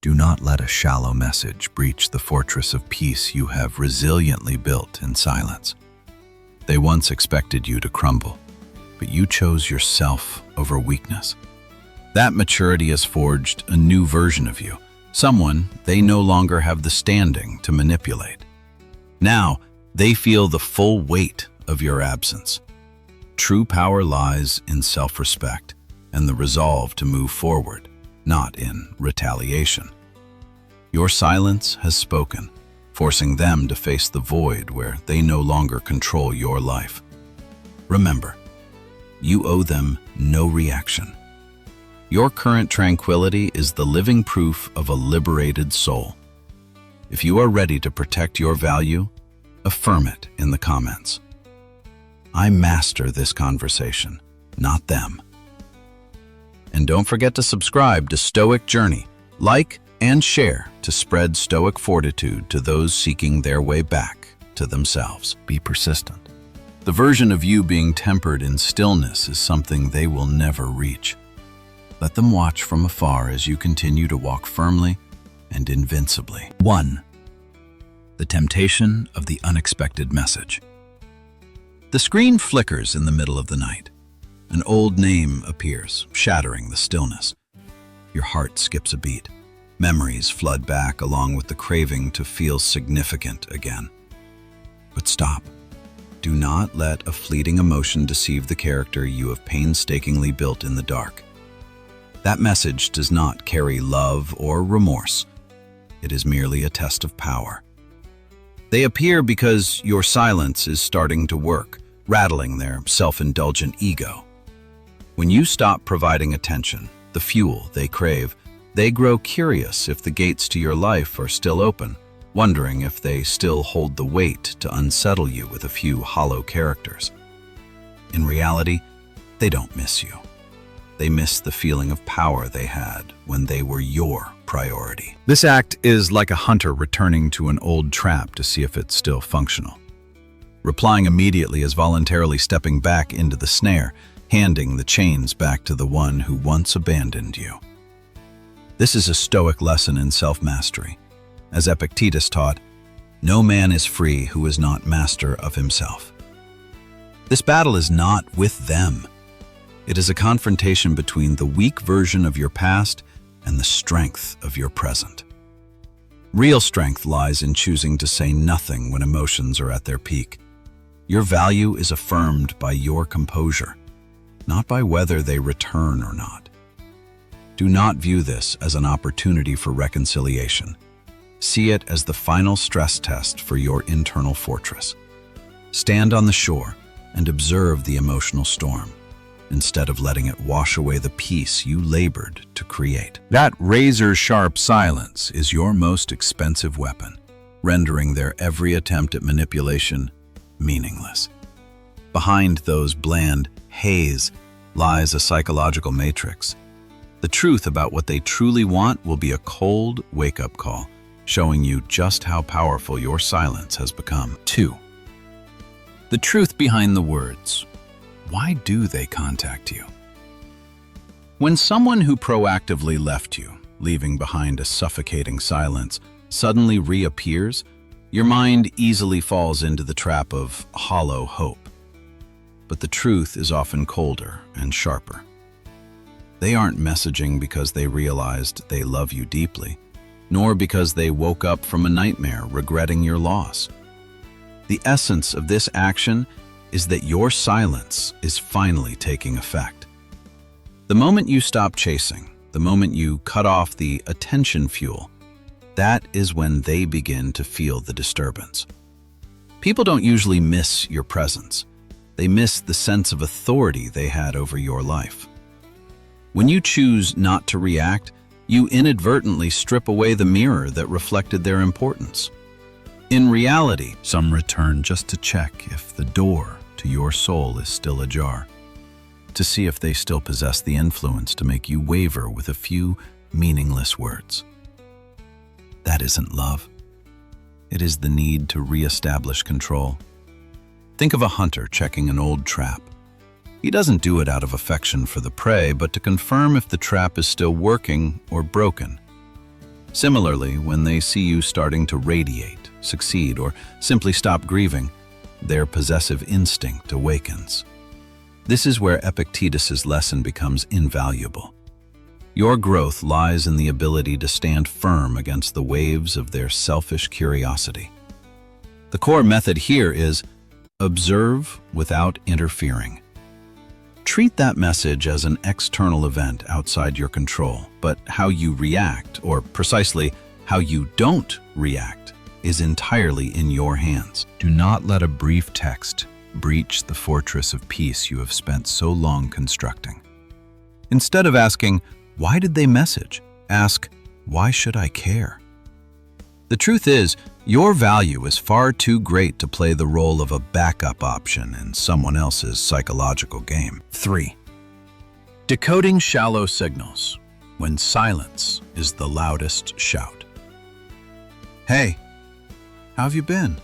Do not let a shallow message breach the fortress of peace you have resiliently built in silence. They once expected you to crumble, but you chose yourself over weakness. That maturity has forged a new version of you, someone they no longer have the standing to manipulate. Now, they feel the full weight of your absence. True power lies in self-respect and the resolve to move forward, not in retaliation. Your silence has spoken, forcing them to face the void where they no longer control your life. Remember, you owe them no reaction. Your current tranquility is the living proof of a liberated soul. If you are ready to protect your value, affirm it in the comments. I master this conversation, not them. And don't forget to subscribe to Stoic Journey, like and share to spread Stoic fortitude to those seeking their way back to themselves. Be persistent. The version of you being tempered in stillness is something they will never reach. Let them watch from afar as you continue to walk firmly and invincibly. 1. The temptation of the unexpected message. The screen flickers in the middle of the night. An old name appears, shattering the stillness. Your heart skips a beat. Memories flood back along with the craving to feel significant again. But stop. Do not let a fleeting emotion deceive the character you have painstakingly built in the dark. That message does not carry love or remorse. It is merely a test of power. They appear because your silence is starting to work, rattling their self-indulgent ego. When you stop providing attention, the fuel they crave, they grow curious if the gates to your life are still open, wondering if they still hold the weight to unsettle you with a few hollow characters. In reality, they don't miss you. They miss the feeling of power they had when they were your priority. This act is like a hunter returning to an old trap to see if it's still functional. Replying immediately is voluntarily stepping back into the snare, handing the chains back to the one who once abandoned you. This is a Stoic lesson in self-mastery. As Epictetus taught, no man is free who is not master of himself. This battle is not with them. It is a confrontation between the weak version of your past and the strength of your present. Real strength lies in choosing to say nothing when emotions are at their peak. Your value is affirmed by your composure, not by whether they return or not. Do not view this as an opportunity for reconciliation. See it as the final stress test for your internal fortress. Stand on the shore and observe the emotional storm, instead of letting it wash away the peace you labored to create. That razor-sharp silence is your most expensive weapon, rendering their every attempt at manipulation meaningless. Behind those bland haze lies a psychological matrix. The truth about what they truly want will be a cold wake-up call, showing you just how powerful your silence has become. 2. The truth behind the words. Why do they contact you? When someone who proactively left you, leaving behind a suffocating silence, suddenly reappears, your mind easily falls into the trap of hollow hope. But the truth is often colder and sharper. They aren't messaging because they realized they love you deeply, nor because they woke up from a nightmare regretting your loss. The essence of this action is that your silence is finally taking effect. The moment you stop chasing, the moment you cut off the attention fuel, that is when they begin to feel the disturbance. People don't usually miss your presence. They miss the sense of authority they had over your life. When you choose not to react, you inadvertently strip away the mirror that reflected their importance. In reality, some return just to check if the door to your soul is still ajar, to see if they still possess the influence to make you waver with a few meaningless words. That isn't love. It is the need to reestablish control. Think of a hunter checking an old trap. He doesn't do it out of affection for the prey, but to confirm if the trap is still working or broken. Similarly, when they see you starting to radiate, succeed, or simply stop grieving, their possessive instinct awakens. This is where Epictetus's lesson becomes invaluable. Your growth lies in the ability to stand firm against the waves of their selfish curiosity. The core method here is observe without interfering. Treat that message as an external event outside your control, but how you react, or precisely how you don't react, is entirely in your hands. Do not let a brief text breach the fortress of peace you have spent so long constructing. Instead of asking, "Why did they message?" ask, "Why should I care?" The truth is, your value is far too great to play the role of a backup option in someone else's psychological game. 3. Decoding shallow signals when silence is the loudest shout. Hey, how have you been?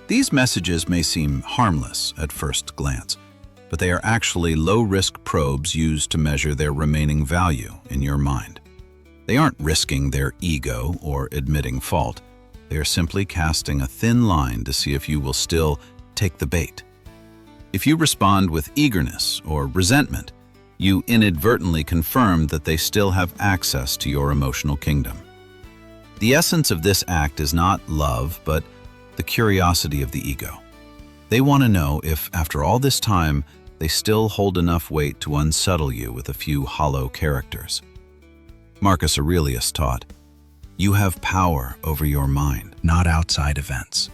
These messages may seem harmless at first glance, but they are actually low-risk probes used to measure their remaining value in your mind. They aren't risking their ego or admitting fault. They are simply casting a thin line to see if you will still take the bait. If you respond with eagerness or resentment, you inadvertently confirm that they still have access to your emotional kingdom. The essence of this act is not love, but the curiosity of the ego. They want to know if, after all this time, they still hold enough weight to unsettle you with a few hollow characters. Marcus Aurelius taught, "You have power over your mind, not outside events."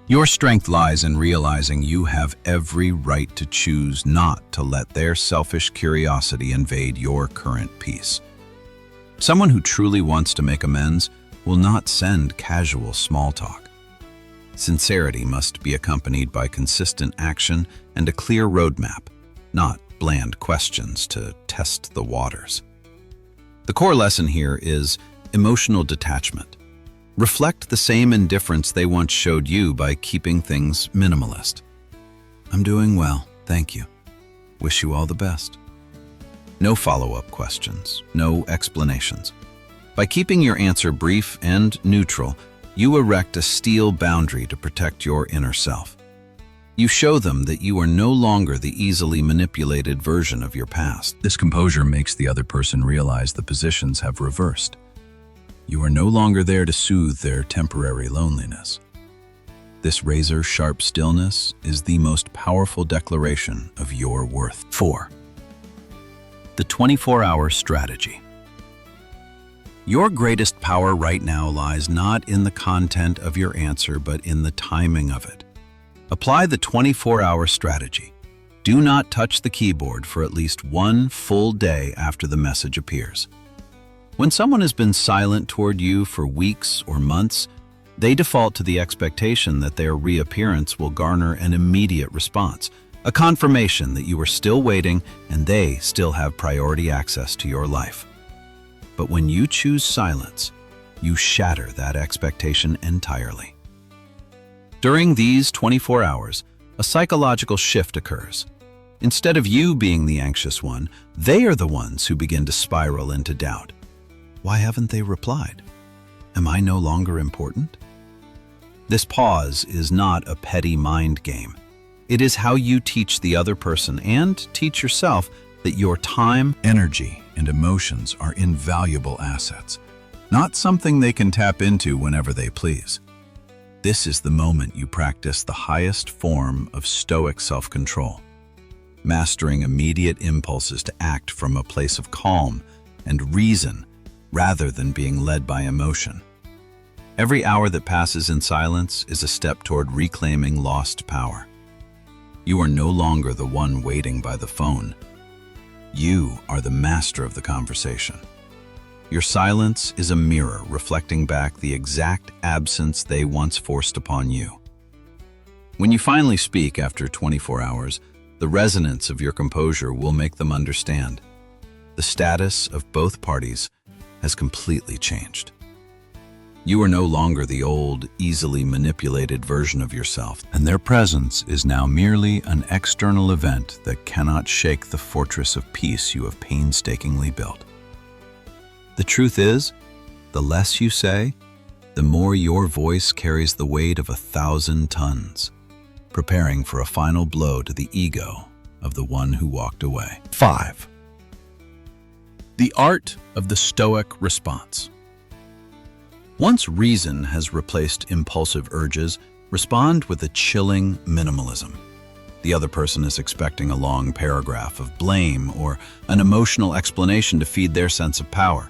Your strength lies in realizing you have every right to choose not to let their selfish curiosity invade your current peace. Someone who truly wants to make amends will not send casual small talk. Sincerity must be accompanied by consistent action and a clear roadmap, not bland questions to test the waters. The core lesson here is emotional detachment. Reflect the same indifference they once showed you by keeping things minimalist. "I'm doing well, thank you. Wish you all the best." No follow-up questions, no explanations. By keeping your answer brief and neutral, you erect a steel boundary to protect your inner self. You show them that you are no longer the easily manipulated version of your past. This composure makes the other person realize the positions have reversed. You are no longer there to soothe their temporary loneliness. This razor-sharp stillness is the most powerful declaration of your worth. 4. The 24-hour strategy. Your greatest power right now lies not in the content of your answer, but in the timing of it. Apply the 24-hour strategy. Do not touch the keyboard for at least one full day after the message appears. When someone has been silent toward you for weeks or months, they default to the expectation that their reappearance will garner an immediate response, a confirmation that you are still waiting and they still have priority access to your life. But when you choose silence, you shatter that expectation entirely. During these 24 hours, a psychological shift occurs. Instead of you being the anxious one, they are the ones who begin to spiral into doubt. Why haven't they replied? Am I no longer important? This pause is not a petty mind game. It is how you teach the other person and teach yourself that your time, energy, and emotions are invaluable assets, not something they can tap into whenever they please. This is the moment you practice the highest form of Stoic self-control, mastering immediate impulses to act from a place of calm and reason rather than being led by emotion. Every hour that passes in silence is a step toward reclaiming lost power. You are no longer the one waiting by the phone. You are the master of the conversation. Your silence is a mirror reflecting back the exact absence they once forced upon you. When you finally speak after 24 hours, the resonance of your composure will make them understand. The status of both parties has completely changed. You are no longer the old, easily manipulated version of yourself, and their presence is now merely an external event that cannot shake the fortress of peace you have painstakingly built. The truth is, The less you say, the more your voice carries the weight of 1,000 tons, preparing for a final blow to the ego of the one who walked away. 5. The art of the Stoic response. Once reason has replaced impulsive urges, respond with a chilling minimalism. The other person is expecting a long paragraph of blame or an emotional explanation to feed their sense of power.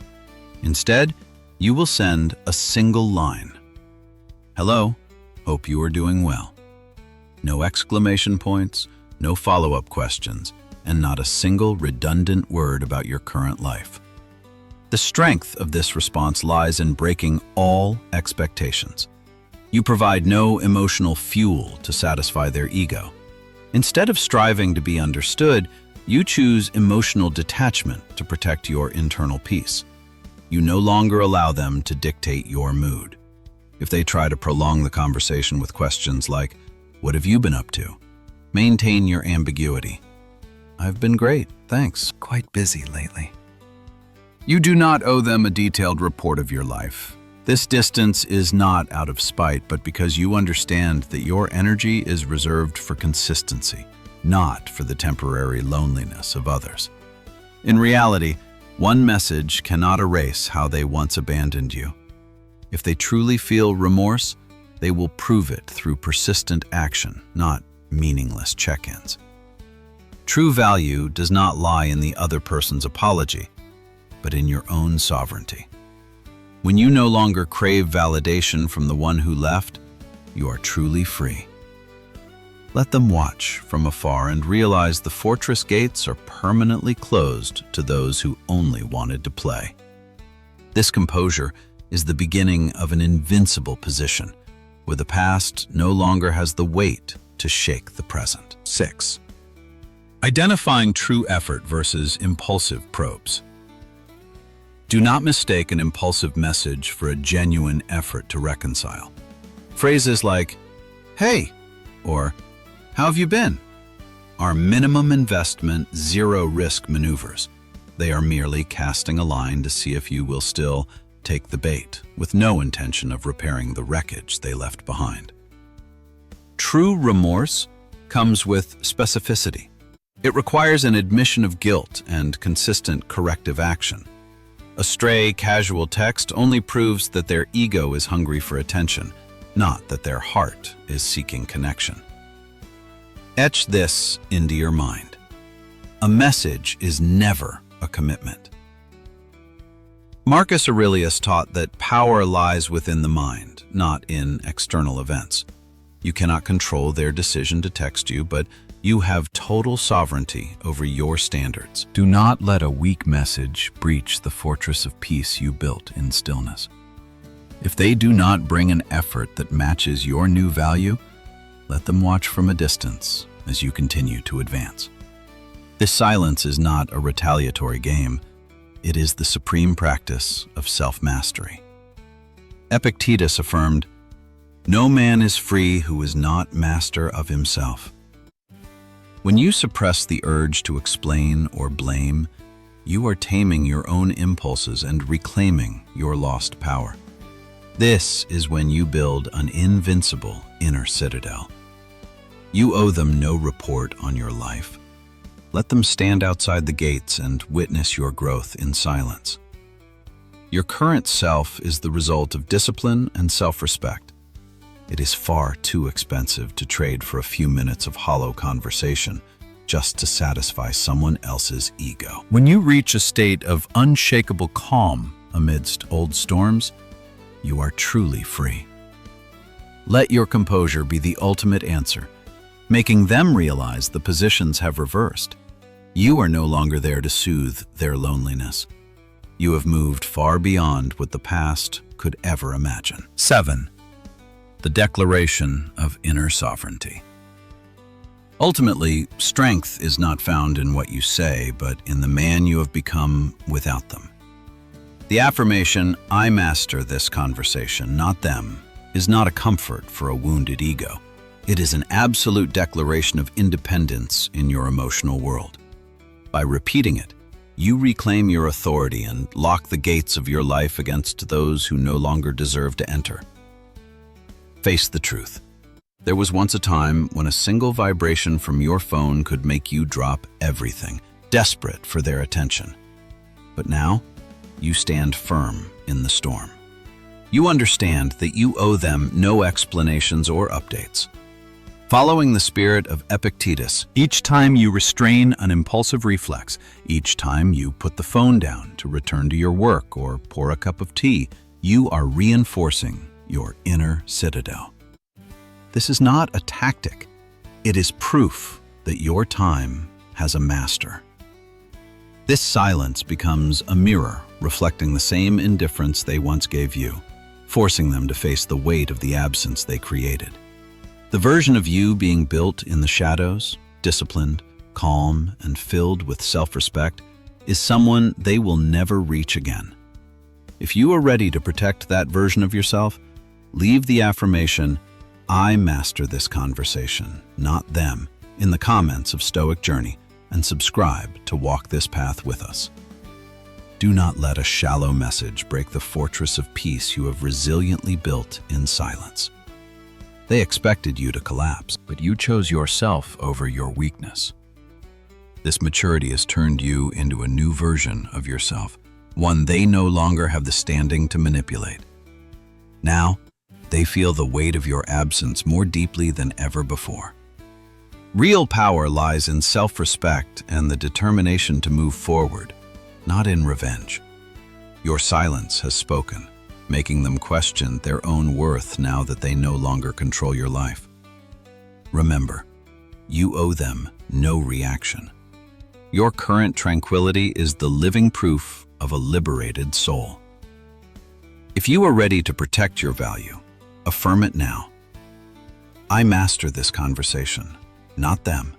Instead, you will send a single line. Hello, hope you are doing well. No exclamation points, no follow-up questions, and not a single redundant word about your current life. The strength of this response lies in breaking all expectations. You provide no emotional fuel to satisfy their ego. Instead of striving to be understood, you choose emotional detachment to protect your internal peace. You no longer allow them to dictate your mood. If they try to prolong the conversation with questions like, "What have you been up to?" maintain your ambiguity. "I've been great, thanks. Quite busy lately." You do not owe them a detailed report of your life. This distance is not out of spite, but because you understand that your energy is reserved for consistency, not for the temporary loneliness of others. In reality, one message cannot erase how they once abandoned you. If they truly feel remorse, they will prove it through persistent action, not meaningless check-ins. True value does not lie in the other person's apology, but in your own sovereignty. When you no longer crave validation from the one who left, you are truly free. Let them watch from afar and realize the fortress gates are permanently closed to those who only wanted to play. This composure is the beginning of an invincible position, where the past no longer has the weight to shake the present. 6. Identifying true effort versus impulsive probes. Do not mistake an impulsive message for a genuine effort to reconcile. Phrases like, "Hey," or "How have you been?" are minimum investment, zero-risk maneuvers. They are merely casting a line to see if you will still take the bait, with no intention of repairing the wreckage they left behind. True remorse comes with specificity. It requires an admission of guilt and consistent corrective action. A stray, casual text only proves that their ego is hungry for attention, not that their heart is seeking connection. Etch this into your mind. A message is never a commitment. Marcus Aurelius taught that power lies within the mind, not in external events. You cannot control their decision to text you, but you have total sovereignty over your standards. Do not let a weak message breach the fortress of peace you built in stillness. If they do not bring an effort that matches your new value, let them watch from a distance as you continue to advance. This silence is not a retaliatory game. It is the supreme practice of self-mastery. Epictetus affirmed, "No man is free who is not master of himself." When you suppress the urge to explain or blame, you are taming your own impulses and reclaiming your lost power. This is when you build an invincible inner citadel. You owe them no report on your life. Let them stand outside the gates and witness your growth in silence. Your current self is the result of discipline and self-respect. It is far too expensive to trade for a few minutes of hollow conversation just to satisfy someone else's ego. When you reach a state of unshakable calm amidst old storms, you are truly free. Let your composure be the ultimate answer, making them realize the positions have reversed. You are no longer there to soothe their loneliness. You have moved far beyond what the past could ever imagine. 7. The declaration of inner sovereignty. Ultimately, strength is not found in what you say, but in the man you have become without them. The affirmation, "I master this conversation, not them," is not a comfort for a wounded ego. It is an absolute declaration of independence in your emotional world. By repeating it, You reclaim your authority and lock the gates of your life against those who no longer deserve to enter. Face the truth. There was once a time when a single vibration from your phone could make you drop everything, desperate for their attention. But now, you stand firm in the storm. You understand that you owe them no explanations or updates. Following the spirit of Epictetus, each time you restrain an impulsive reflex, each time you put the phone down to return to your work or pour a cup of tea, you are reinforcing your inner citadel. This is not a tactic. It is proof that your time has a master. This silence becomes a mirror reflecting the same indifference they once gave you, forcing them to face the weight of the absence they created. The version of you being built in the shadows, disciplined, calm, and filled with self-respect is someone they will never reach again. If you are ready to protect that version of yourself, leave the affirmation, "I master this conversation, not them," in the comments of Stoic Journey, and subscribe to walk this path with us. Do not let a shallow message break the fortress of peace you have resiliently built in silence. They expected you to collapse, but you chose yourself over your weakness. This maturity has turned you into a new version of yourself, one they no longer have the standing to manipulate. Now, they feel the weight of your absence more deeply than ever before. Real power lies in self-respect and the determination to move forward, not in revenge. Your silence has spoken, making them question their own worth now that they no longer control your life. Remember, you owe them no reaction. Your current tranquility is the living proof of a liberated soul. If you are ready to protect your value, affirm it now. I master this conversation, not them.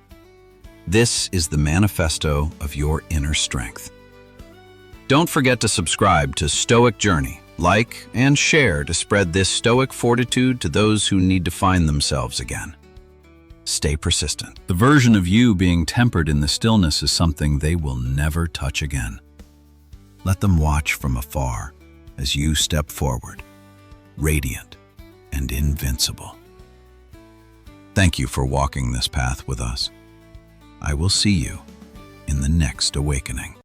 This is the manifesto of your inner strength. Don't forget to subscribe to Stoic Journey. Like and share to spread this stoic fortitude to those who need to find themselves again. Stay persistent. The version of you being tempered in the stillness is something they will never touch again. Let them watch from afar as you step forward, radiant and invincible. Thank you for walking this path with us. I will see you in the next awakening.